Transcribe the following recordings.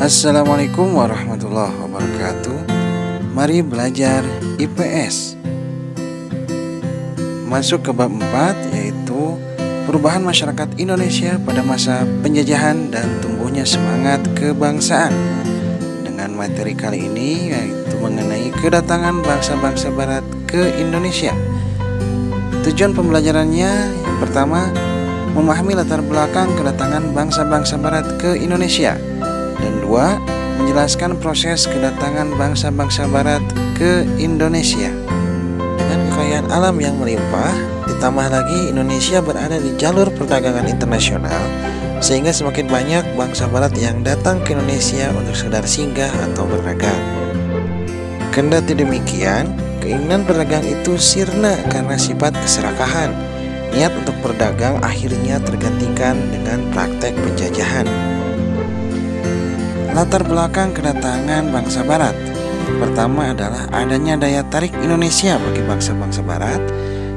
Assalamualaikum warahmatullahi wabarakatuh. Mari belajar IPS. Masuk ke bab 4, yaitu perubahan masyarakat Indonesia pada masa penjajahan dan tumbuhnya semangat kebangsaan. Dengan materi kali ini yaitu mengenai kedatangan bangsa-bangsa barat ke Indonesia. Tujuan pembelajarannya yang pertama, memahami latar belakang kedatangan bangsa-bangsa barat ke Indonesia. Dan dua, menjelaskan proses kedatangan bangsa-bangsa barat ke Indonesia. Dengan kekayaan alam yang melimpah, ditambah lagi Indonesia berada di jalur perdagangan internasional, sehingga semakin banyak bangsa barat yang datang ke Indonesia untuk sekedar singgah atau berdagang. Kendati demikian, keinginan berdagang itu sirna karena sifat keserakahan. Niat untuk berdagang akhirnya tergantikan dengan praktek penjajahan. Latar belakang kedatangan bangsa barat. Pertama adalah adanya daya tarik Indonesia bagi bangsa-bangsa barat.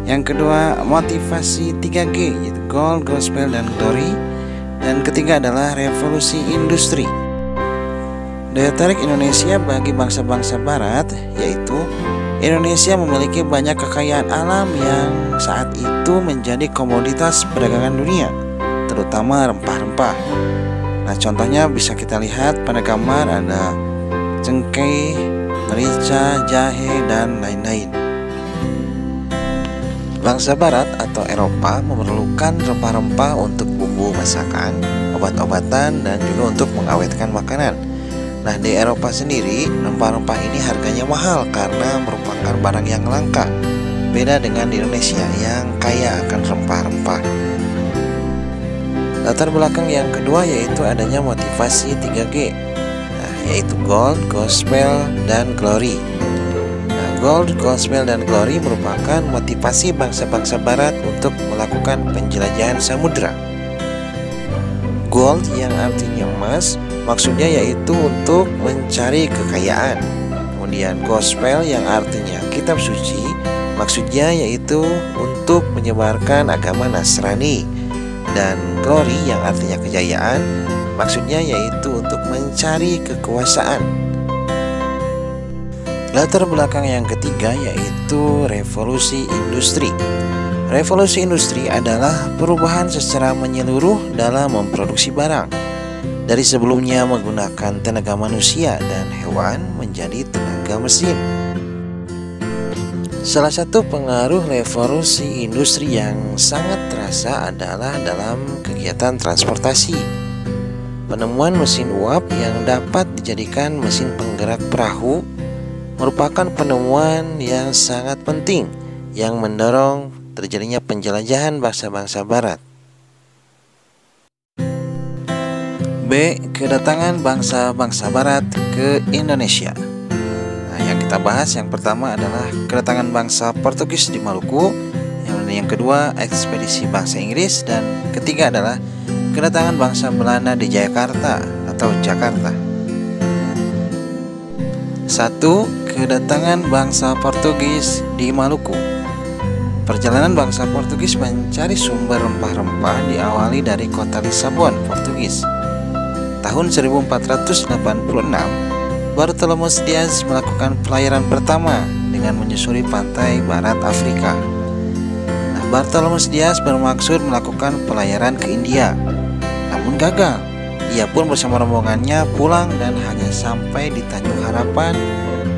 Yang kedua, motivasi 3G, yaitu Gold, Gospel, dan Glory. Dan ketiga adalah revolusi industri. Daya tarik Indonesia bagi bangsa-bangsa barat yaitu Indonesia memiliki banyak kekayaan alam yang saat itu menjadi komoditas perdagangan dunia, terutama rempah-rempah. Nah, contohnya bisa kita lihat pada gambar ada cengkeh, merica, jahe, dan lain-lain. Bangsa barat atau Eropa memerlukan rempah-rempah untuk bumbu masakan, obat-obatan, dan juga untuk mengawetkan makanan. Nah, di Eropa sendiri, rempah-rempah ini harganya mahal karena merupakan barang yang langka. Beda dengan di Indonesia yang kaya akan rempah-rempah. Latar belakang yang kedua yaitu adanya motivasi 3G, yaitu Gold, Gospel, dan Glory. Nah, Gold, Gospel, dan Glory merupakan motivasi bangsa-bangsa barat untuk melakukan penjelajahan samudra. Gold yang artinya emas, maksudnya yaitu untuk mencari kekayaan. Kemudian Gospel yang artinya kitab suci, maksudnya yaitu untuk menyebarkan agama Nasrani. Dan Glory yang artinya kejayaan, maksudnya yaitu untuk mencari kekuasaan. Latar belakang yang ketiga yaitu revolusi industri. Revolusi industri adalah perubahan secara menyeluruh dalam memproduksi barang. Dari sebelumnya menggunakan tenaga manusia dan hewan menjadi tenaga mesin. Salah satu pengaruh revolusi industri yang sangat terasa adalah dalam kegiatan transportasi. Penemuan mesin uap yang dapat dijadikan mesin penggerak perahu merupakan penemuan yang sangat penting yang mendorong terjadinya penjelajahan bangsa-bangsa barat. B. Kedatangan bangsa-bangsa barat ke Indonesia. Yang kita bahas yang pertama adalah kedatangan bangsa Portugis di Maluku, yang kedua ekspedisi bangsa Inggris, dan ketiga adalah kedatangan bangsa Belanda di Jakarta atau Jakarta. 1. Kedatangan bangsa Portugis di Maluku. Perjalanan bangsa Portugis mencari sumber rempah-rempah diawali dari kota Lisabon, Portugis. Tahun 1486, Bartolomeus Dias melakukan pelayaran pertama dengan menyusuri pantai barat Afrika. Nah, Bartolomeus Dias bermaksud melakukan pelayaran ke India, namun gagal. Ia pun bersama rombongannya pulang dan hanya sampai di Tanjung Harapan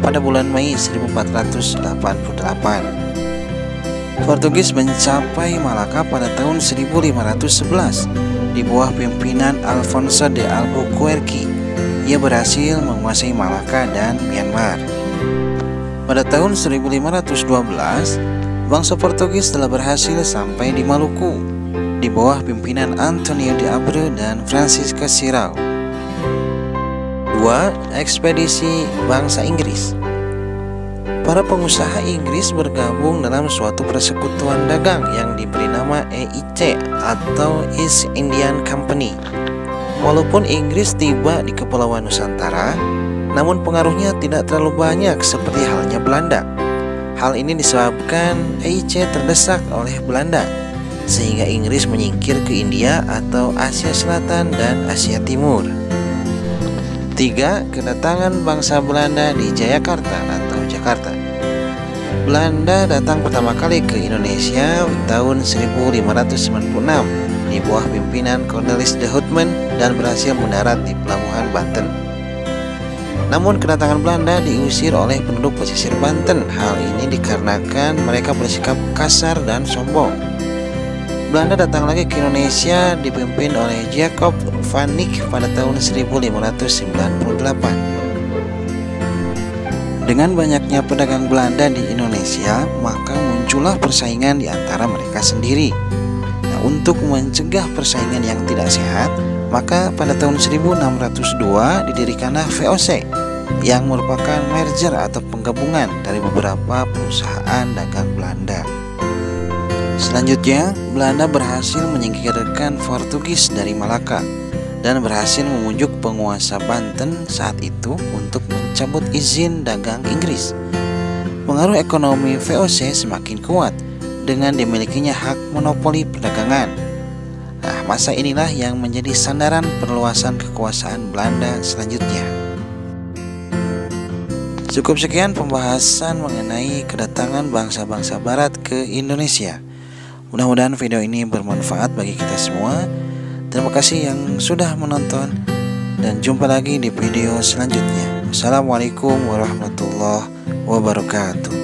pada bulan Mei 1488. Portugis mencapai Malaka pada tahun 1511 di bawah pimpinan Alfonso de Albuquerque. Ia berhasil menguasai Malaka dan Myanmar. Pada tahun 1512, bangsa Portugis telah berhasil sampai di Maluku di bawah pimpinan Antonio de Abreu dan Francisco Sirau. 2. Ekspedisi bangsa Inggris. Para pengusaha Inggris bergabung dalam suatu persekutuan dagang yang diberi nama EIC atau East Indian Company. Walaupun Inggris tiba di Kepulauan Nusantara, namun pengaruhnya tidak terlalu banyak seperti halnya Belanda. Hal ini disebabkan EIC terdesak oleh Belanda, sehingga Inggris menyingkir ke India atau Asia Selatan dan Asia Timur. 3. Kedatangan bangsa Belanda di Jayakarta atau Jakarta. Belanda datang pertama kali ke Indonesia tahun 1596 di bawah pimpinan Cornelis de Houtman dan berhasil mendarat di pelabuhan Banten. Namun kedatangan Belanda diusir oleh penduduk pesisir Banten. Hal ini dikarenakan mereka bersikap kasar dan sombong. Belanda datang lagi ke Indonesia dipimpin oleh Jacob van Eyck pada tahun 1598. Dengan banyaknya pedagang Belanda di Indonesia, maka muncullah persaingan di antara mereka sendiri. Nah, untuk mencegah persaingan yang tidak sehat, maka pada tahun 1602 didirikanlah VOC yang merupakan merger atau penggabungan dari beberapa perusahaan dagang Belanda. Selanjutnya, Belanda berhasil menyingkirkan Portugis dari Malaka dan berhasil memujuk penguasa Banten saat itu untuk mencabut izin dagang Inggris. Pengaruh ekonomi VOC semakin kuat dengan dimilikinya hak monopoli perdagangan. Nah, masa inilah yang menjadi sandaran perluasan kekuasaan Belanda selanjutnya. Cukup sekian pembahasan mengenai kedatangan bangsa-bangsa Barat ke Indonesia. Mudah-mudahan video ini bermanfaat bagi kita semua. Terima kasih yang sudah menonton dan jumpa lagi di video selanjutnya. Assalamualaikum warahmatullahi wabarakatuh.